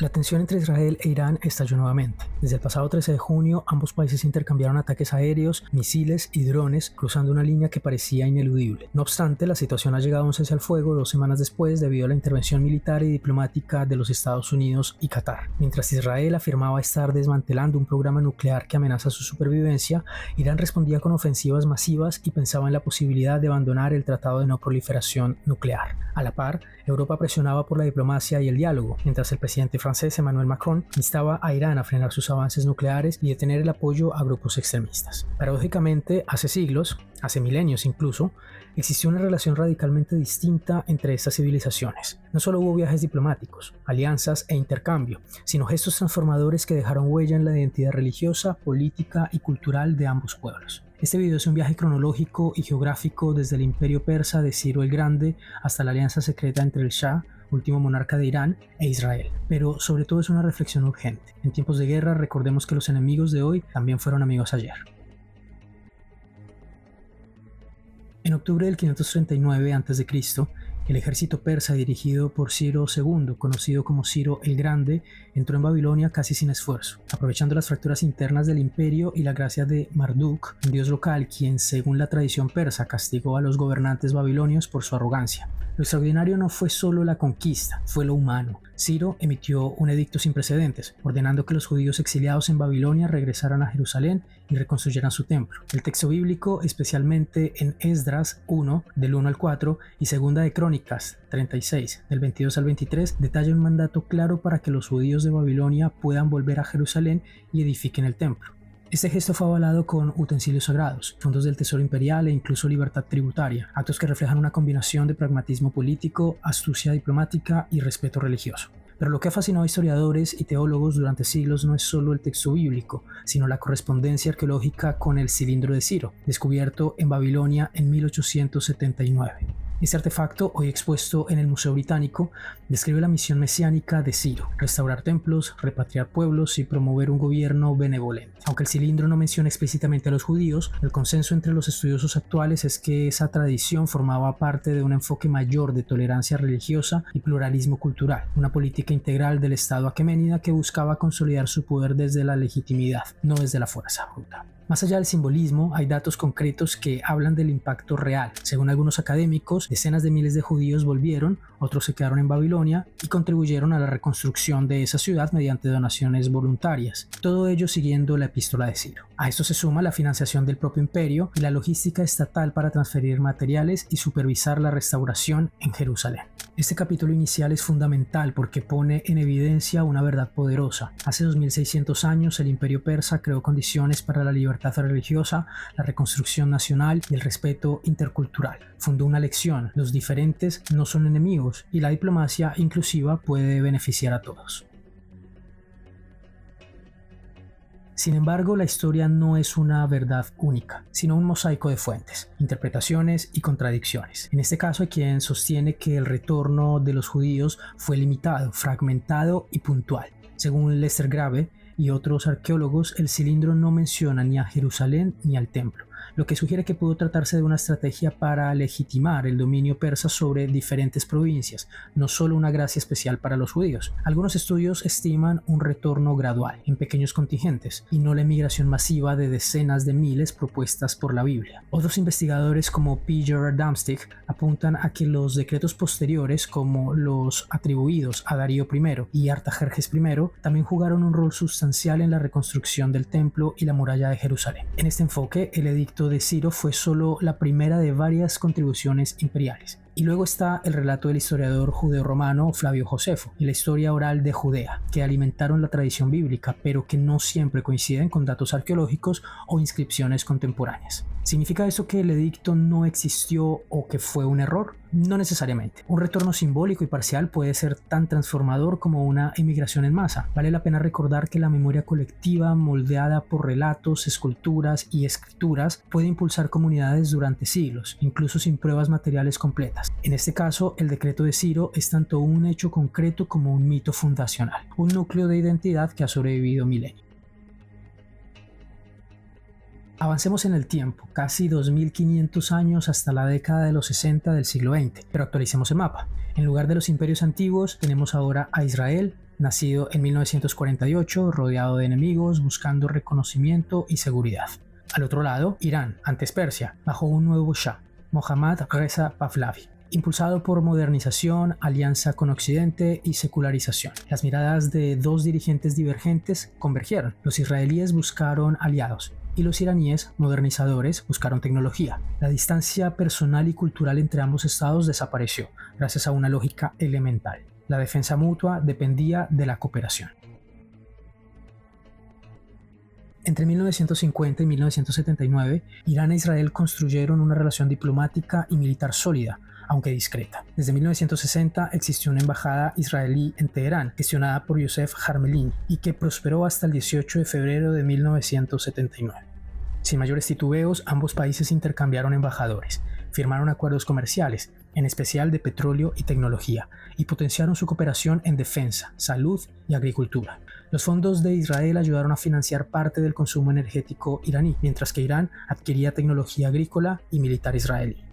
La tensión entre Israel e Irán estalló nuevamente. Desde el pasado 13 de junio, ambos países intercambiaron ataques aéreos, misiles y drones, cruzando una línea que parecía ineludible. No obstante, la situación ha llegado a un cese al fuego 2 semanas después debido a la intervención militar y diplomática de los Estados Unidos y Qatar. Mientras Israel afirmaba estar desmantelando un programa nuclear que amenaza su supervivencia, Irán respondía con ofensivas masivas y pensaba en la posibilidad de abandonar el Tratado de No Proliferación Nuclear. A la par, Europa presionaba por la diplomacia y el diálogo, mientras el presidente francés Emmanuel Macron instaba a Irán a frenar sus avances nucleares y detener el apoyo a grupos extremistas. Paradójicamente, hace siglos, hace milenios incluso, existió una relación radicalmente distinta entre estas civilizaciones. No solo hubo viajes diplomáticos, alianzas e intercambio, sino gestos transformadores que dejaron huella en la identidad religiosa, política y cultural de ambos pueblos. Este video es un viaje cronológico y geográfico desde el imperio persa de Ciro el Grande hasta la alianza secreta entre el Shah, último monarca de Irán, e Israel. Pero sobre todo es una reflexión urgente. En tiempos de guerra recordemos que los enemigos de hoy también fueron amigos ayer. En octubre del 539 a.C., el ejército persa dirigido por Ciro II, conocido como Ciro el Grande, entró en Babilonia casi sin esfuerzo, aprovechando las fracturas internas del imperio y la gracia de Marduk, un dios local quien, según la tradición persa, castigó a los gobernantes babilonios por su arrogancia. Lo extraordinario no fue solo la conquista, fue lo humano. Ciro emitió un edicto sin precedentes, ordenando que los judíos exiliados en Babilonia regresaran a Jerusalén y reconstruyeran su templo. El texto bíblico, especialmente en Esdras 1, del 1 al 4, y Segunda de Crónicas 36, del 22 al 23, detalla un mandato claro para que los judíos de Babilonia puedan volver a Jerusalén y edifiquen el templo. Este gesto fue avalado con utensilios sagrados, fondos del tesoro imperial e incluso libertad tributaria, actos que reflejan una combinación de pragmatismo político, astucia diplomática y respeto religioso. Pero lo que ha fascinado a historiadores y teólogos durante siglos no es solo el texto bíblico, sino la correspondencia arqueológica con el cilindro de Ciro, descubierto en Babilonia en 1879. Este artefacto, hoy expuesto en el Museo Británico, describe la misión mesiánica de Ciro: restaurar templos, repatriar pueblos y promover un gobierno benevolente. Aunque el cilindro no menciona explícitamente a los judíos, el consenso entre los estudiosos actuales es que esa tradición formaba parte de un enfoque mayor de tolerancia religiosa y pluralismo cultural, una política integral del Estado aqueménida que buscaba consolidar su poder desde la legitimidad, no desde la fuerza bruta. Más allá del simbolismo, hay datos concretos que hablan del impacto real. Según algunos académicos, decenas de miles de judíos volvieron, otros se quedaron en Babilonia y contribuyeron a la reconstrucción de esa ciudad mediante donaciones voluntarias. Todo ello siguiendo la epístola de Ciro. A esto se suma la financiación del propio imperio y la logística estatal para transferir materiales y supervisar la restauración en Jerusalén. Este capítulo inicial es fundamental porque pone en evidencia una verdad poderosa. Hace 2600 años el imperio persa creó condiciones para la libertad religiosa, la reconstrucción nacional y el respeto intercultural. Fundó una lección: los diferentes no son enemigos y la diplomacia inclusiva puede beneficiar a todos. Sin embargo, la historia no es una verdad única, sino un mosaico de fuentes, interpretaciones y contradicciones. En este caso hay quien sostiene que el retorno de los judíos fue limitado, fragmentado y puntual. Según Lester Grave y otros arqueólogos, el cilindro no menciona ni a Jerusalén ni al templo, lo que sugiere que pudo tratarse de una estrategia para legitimar el dominio persa sobre diferentes provincias, no solo una gracia especial para los judíos. Algunos estudios estiman un retorno gradual, en pequeños contingentes, y no la emigración masiva de decenas de miles propuestas por la Biblia. Otros investigadores como P. Gerard Damstick apuntan a que los decretos posteriores, como los atribuidos a Darío I y Artajerjes I, también jugaron un rol sustancial en la reconstrucción del templo y la muralla de Jerusalén. En este enfoque, el edicto de Ciro fue solo la primera de varias contribuciones imperiales. Y luego está el relato del historiador judeo-romano Flavio Josefo y la historia oral de Judea, que alimentaron la tradición bíblica, pero que no siempre coinciden con datos arqueológicos o inscripciones contemporáneas. ¿Significa eso que el edicto no existió o que fue un error? No necesariamente. Un retorno simbólico y parcial puede ser tan transformador como una emigración en masa. Vale la pena recordar que la memoria colectiva, moldeada por relatos, esculturas y escrituras, puede impulsar comunidades durante siglos, incluso sin pruebas materiales completas. En este caso, el decreto de Ciro es tanto un hecho concreto como un mito fundacional, un núcleo de identidad que ha sobrevivido milenios. Avancemos en el tiempo, casi 2500 años hasta la década de los 60 del siglo XX, pero actualicemos el mapa. En lugar de los imperios antiguos, tenemos ahora a Israel, nacido en 1948, rodeado de enemigos, buscando reconocimiento y seguridad. Al otro lado, Irán, antes Persia, bajo un nuevo Shah, Mohammad Reza Pahlavi, impulsado por modernización, alianza con Occidente y secularización. Las miradas de dos dirigentes divergentes convergieron. Los israelíes buscaron aliados y los iraníes, modernizadores, buscaron tecnología. La distancia personal y cultural entre ambos estados desapareció, gracias a una lógica elemental. La defensa mutua dependía de la cooperación. Entre 1950 y 1979, Irán e Israel construyeron una relación diplomática y militar sólida, aunque discreta. Desde 1960 existió una embajada israelí en Teherán, gestionada por Yosef Harmelin, y que prosperó hasta el 18 de febrero de 1979. Sin mayores titubeos, ambos países intercambiaron embajadores, firmaron acuerdos comerciales, en especial de petróleo y tecnología, y potenciaron su cooperación en defensa, salud y agricultura. Los fondos de Israel ayudaron a financiar parte del consumo energético iraní, mientras que Irán adquiría tecnología agrícola y militar israelí.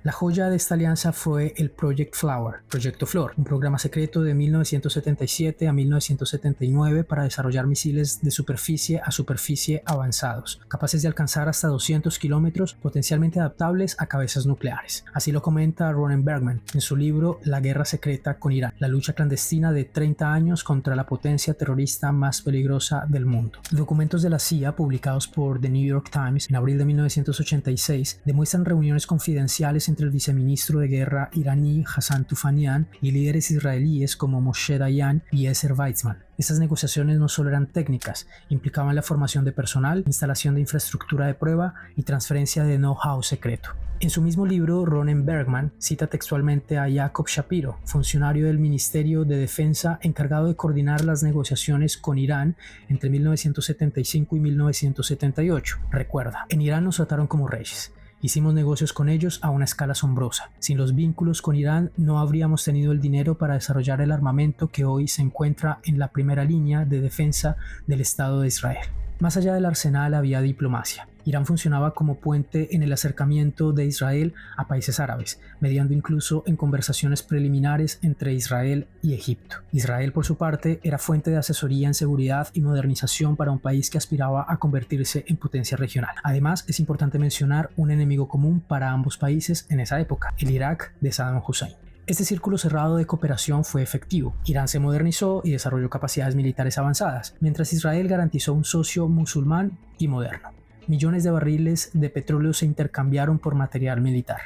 La joya de esta alianza fue el Proyecto Flor, un programa secreto de 1977 a 1979 para desarrollar misiles de superficie a superficie avanzados, capaces de alcanzar hasta 200 kilómetros, potencialmente adaptables a cabezas nucleares. Así lo comenta Ronen Bergman en su libro La guerra secreta con Irán, la lucha clandestina de 30 años contra la potencia terrorista más peligrosa del mundo. Documentos de la CIA publicados por The New York Times en abril de 1986 demuestran reuniones confidenciales entre el viceministro de guerra iraní Hassan Tufanian y líderes israelíes como Moshe Dayan y Ezer Weizman. Estas negociaciones no solo eran técnicas, implicaban la formación de personal, instalación de infraestructura de prueba y transferencia de know-how secreto. En su mismo libro, Ronen Bergman cita textualmente a Jacob Shapiro, funcionario del Ministerio de Defensa encargado de coordinar las negociaciones con Irán entre 1975 y 1978. Recuerda, en Irán nos trataron como reyes. Hicimos negocios con ellos a una escala asombrosa. Sin los vínculos con Irán no habríamos tenido el dinero para desarrollar el armamento que hoy se encuentra en la primera línea de defensa del Estado de Israel. Más allá del arsenal había diplomacia. Irán funcionaba como puente en el acercamiento de Israel a países árabes, mediando incluso en conversaciones preliminares entre Israel y Egipto. Israel, por su parte, era fuente de asesoría en seguridad y modernización para un país que aspiraba a convertirse en potencia regional. Además, es importante mencionar un enemigo común para ambos países en esa época, el Irak de Saddam Hussein. Este círculo cerrado de cooperación fue efectivo. Irán se modernizó y desarrolló capacidades militares avanzadas, mientras Israel garantizó un socio musulmán y moderno. Millones de barriles de petróleo se intercambiaron por material militar.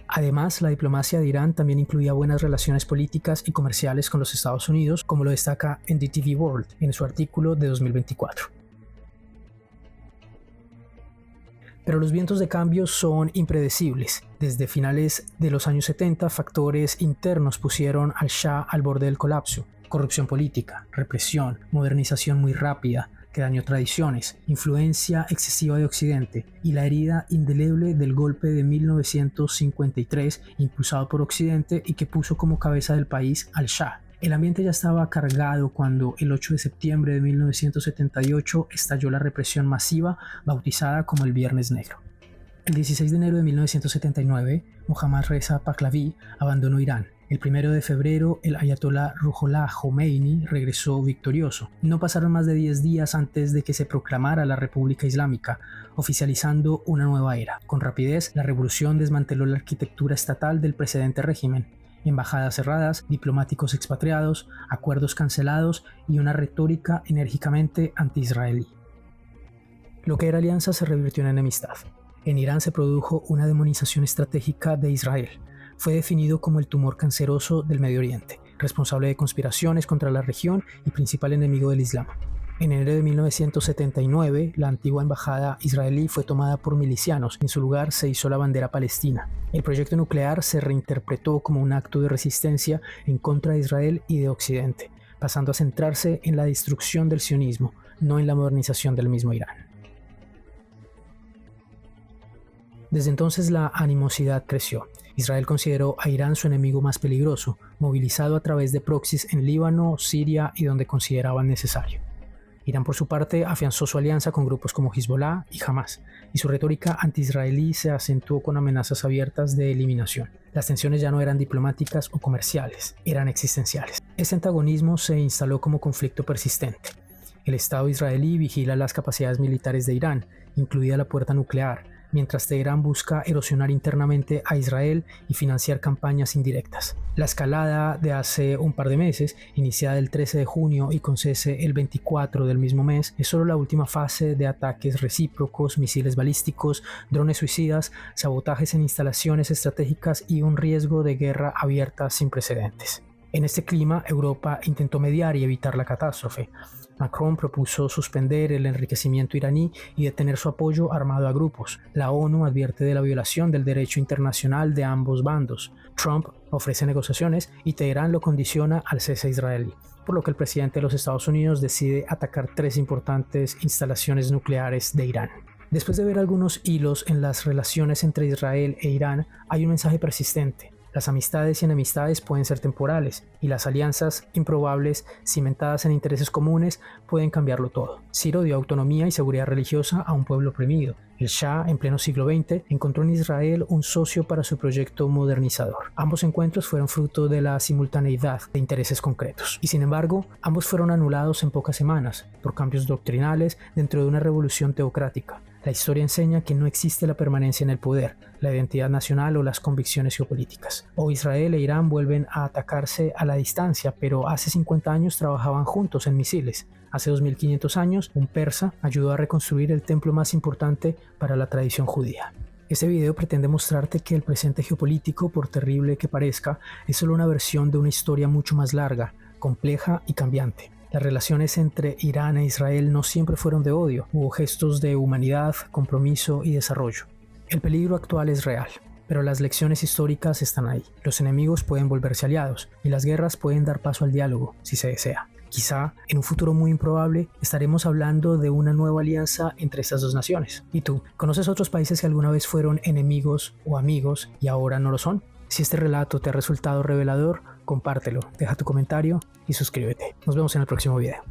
Además, la diplomacia de Irán también incluía buenas relaciones políticas y comerciales con los Estados Unidos, como lo destaca NDTV World en su artículo de 2024. Pero los vientos de cambio son impredecibles. Desde finales de los años 70, factores internos pusieron al Shah al borde del colapso. Corrupción política, represión, modernización muy rápida, que dañó tradiciones, influencia excesiva de Occidente y la herida indeleble del golpe de 1953 impulsado por Occidente y que puso como cabeza del país al Shah. El ambiente ya estaba cargado cuando el 8 de septiembre de 1978 estalló la represión masiva bautizada como el Viernes Negro. El 16 de enero de 1979, Mohammad Reza Pahlavi abandonó Irán. El 1 de febrero, el ayatolá Ruhollah Khomeini regresó victorioso. No pasaron más de 10 días antes de que se proclamara la República Islámica, oficializando una nueva era. Con rapidez, la revolución desmanteló la arquitectura estatal del precedente régimen. Embajadas cerradas, diplomáticos expatriados, acuerdos cancelados y una retórica enérgicamente anti-israelí. Lo que era alianza se revirtió en enemistad. En Irán se produjo una demonización estratégica de Israel. Fue definido como el tumor canceroso del Medio Oriente, responsable de conspiraciones contra la región y principal enemigo del Islam. En enero de 1979, la antigua embajada israelí fue tomada por milicianos. En su lugar se izó la bandera palestina. El proyecto nuclear se reinterpretó como un acto de resistencia en contra de Israel y de Occidente, pasando a centrarse en la destrucción del sionismo, no en la modernización del mismo Irán. Desde entonces la animosidad creció. Israel consideró a Irán su enemigo más peligroso, movilizado a través de proxies en Líbano, Siria y donde consideraban necesario. Irán, por su parte, afianzó su alianza con grupos como Hezbollah y Hamas, y su retórica anti-israelí se acentuó con amenazas abiertas de eliminación. Las tensiones ya no eran diplomáticas o comerciales, eran existenciales. Este antagonismo se instaló como conflicto persistente. El Estado israelí vigila las capacidades militares de Irán, incluida la puerta nuclear, mientras Teherán busca erosionar internamente a Israel y financiar campañas indirectas. La escalada de hace un par de meses, iniciada el 13 de junio y con cese el 24 del mismo mes, es solo la última fase de ataques recíprocos, misiles balísticos, drones suicidas, sabotajes en instalaciones estratégicas y un riesgo de guerra abierta sin precedentes. En este clima, Europa intentó mediar y evitar la catástrofe. Macron propuso suspender el enriquecimiento iraní y detener su apoyo armado a grupos. La ONU advierte de la violación del derecho internacional de ambos bandos. Trump ofrece negociaciones y Teherán lo condiciona al cese israelí, por lo que el presidente de los Estados Unidos decide atacar 3 importantes instalaciones nucleares de Irán. Después de ver algunos hilos en las relaciones entre Israel e Irán, hay un mensaje persistente. Las amistades y enemistades pueden ser temporales, y las alianzas improbables, cimentadas en intereses comunes, pueden cambiarlo todo. Ciro dio autonomía y seguridad religiosa a un pueblo oprimido. El Shah, en pleno siglo XX, encontró en Israel un socio para su proyecto modernizador. Ambos encuentros fueron fruto de la simultaneidad de intereses concretos. Y sin embargo, ambos fueron anulados en pocas semanas, por cambios doctrinales dentro de una revolución teocrática. La historia enseña que no existe la permanencia en el poder, la identidad nacional o las convicciones geopolíticas. Hoy Israel e Irán vuelven a atacarse a la distancia, pero hace 50 años trabajaban juntos en misiles. Hace 2500 años, un persa ayudó a reconstruir el templo más importante para la tradición judía. Este video pretende mostrarte que el presente geopolítico, por terrible que parezca, es solo una versión de una historia mucho más larga, compleja y cambiante. Las relaciones entre Irán e Israel no siempre fueron de odio, hubo gestos de humanidad, compromiso y desarrollo. El peligro actual es real, pero las lecciones históricas están ahí. Los enemigos pueden volverse aliados y las guerras pueden dar paso al diálogo, si se desea. Quizá, en un futuro muy improbable, estaremos hablando de una nueva alianza entre estas dos naciones. ¿Y tú? ¿Conoces otros países que alguna vez fueron enemigos o amigos y ahora no lo son? Si este relato te ha resultado revelador, compártelo, deja tu comentario y suscríbete. Nos vemos en el próximo video.